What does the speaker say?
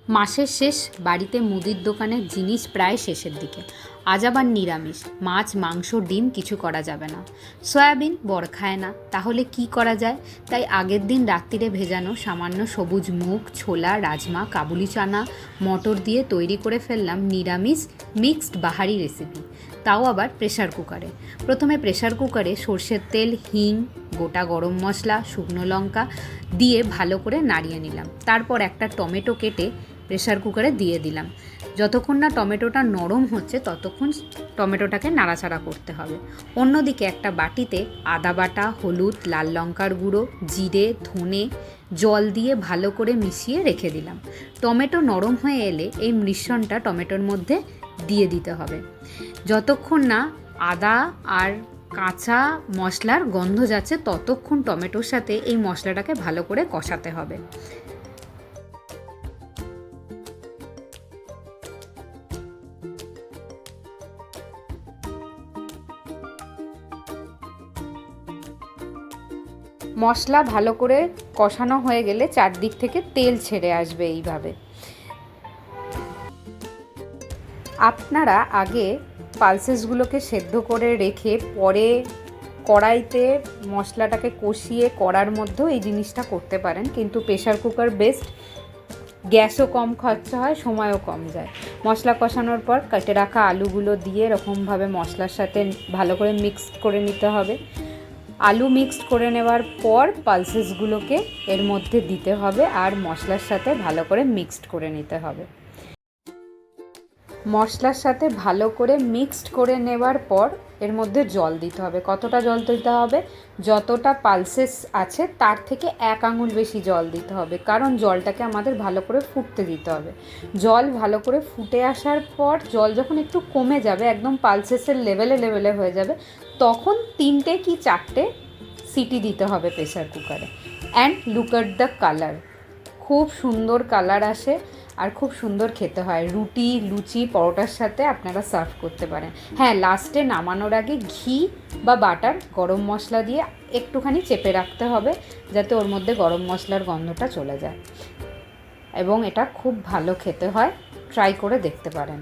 মাসের শেষ, বাড়িতে মুদির দোকানের জিনিস প্রায় শেষের দিকে। আজ আবার নিরামিষ, মাছ মাংস ডিম কিছু করা যাবে না। সয়াবিন বর খায় না, তাহলে কি করা যায়? তাই আগের দিন রাত্রিরে ভেজানো সামান্য সবুজ মুগ, ছোলা, রাজমা, কাবুলি চানা, মটর দিয়ে তৈরি করে ফেললাম নিরামিষ মিক্সড বাহারি রেসিপি, তাও আবার প্রেশার কুকারে। প্রথমে প্রেশার কুকারে সর্ষের তেল, হিং, গোটা গরম মশলা, শুকনো লঙ্কা দিয়ে ভালো করে নাড়িয়ে নিলাম। তারপর একটা টমেটো কেটে প্রেশার কুকারে দিয়ে দিলাম। যতক্ষণ না টমেটোটা নরম হচ্ছে ততক্ষণ টমেটোটাকে নাড়াচাড়া করতে হবে। অন্যদিকে একটা বাটিতে আদা বাটা, হলুদ, লাল লঙ্কার গুঁড়ো, জিরে, ধনে, জল দিয়ে ভালো করে মিশিয়ে রেখে দিলাম। টমেটো নরম হয়ে এলে এই মিশ্রণটা টমেটোর মধ্যে দিয়ে দিতে হবে। যতক্ষণ না আদা আর কাঁচা মশলার গন্ধ যাচ্ছে ততক্ষণ টমেটোর সাথে এই মশলাটাকে ভালো করে কষাতে হবে। মশলা ভালো করে কষানো হয়ে গেলে চারদিক থেকে তেল ছেড়ে আসবে। এইভাবে আপনারা আগে পালসেসগুলোকে সেদ্ধ করে রেখে পরে কড়াইতে মশলাটাকে কষিয়ে কড়ার মধ্যেও এই জিনিসটা করতে পারেন, কিন্তু প্রেশার কুকার বেস্ট। গ্যাসও কম খরচা হয়, সময়ও কম যায়। মশলা কষানোর পর কেটে রাখা আলুগুলো দিয়ে এরকমভাবে মশলার সাথে ভালো করে মিক্সড করে নিতে হবে। আলু মিক্সড করে নেওয়ার পর পালসেসগুলোকে এর মধ্যে দিতে হবে আর মশলার সাথে ভালো করে মিক্সড করে নিতে হবে। মশলার সাথে ভালো করে মিক্সড করে নেওয়ার পর এর মধ্যে জল দিতে হবে। কতটা জল দিতে হবে? যতটা পালসেস আছে তার থেকে 1 আঙুল বেশি জল দিতে হবে, কারণ জলটাকে আমাদের ভালো করে ফুটতে দিতে হবে। জল ভালো করে ফুটে আসার পর জল যখন একটু কমে যাবে, একদম পালসেসের লেভেলে হয়ে যাবে, তখন 3টে কি 4টে সিটি দিতে হবে প্রেশার কুকারে। And look at the colour, খুব সুন্দর কালার আসে আর খুব সুন্দর খেতে হয়। রুটি, লুচি, পরোটার সাথে আপনারা সার্ভ করতে পারেন। হ্যাঁ, লাস্টে নামানোর আগে ঘি বা বাটার গরম মশলা দিয়ে একটুখানি চেপে রাখতে হবে, যাতে ওর মধ্যে গরম মশলার গন্ধটা চলে যায়। এবং এটা খুব ভালো খেতে হয়, ট্রাই করে দেখতে পারেন।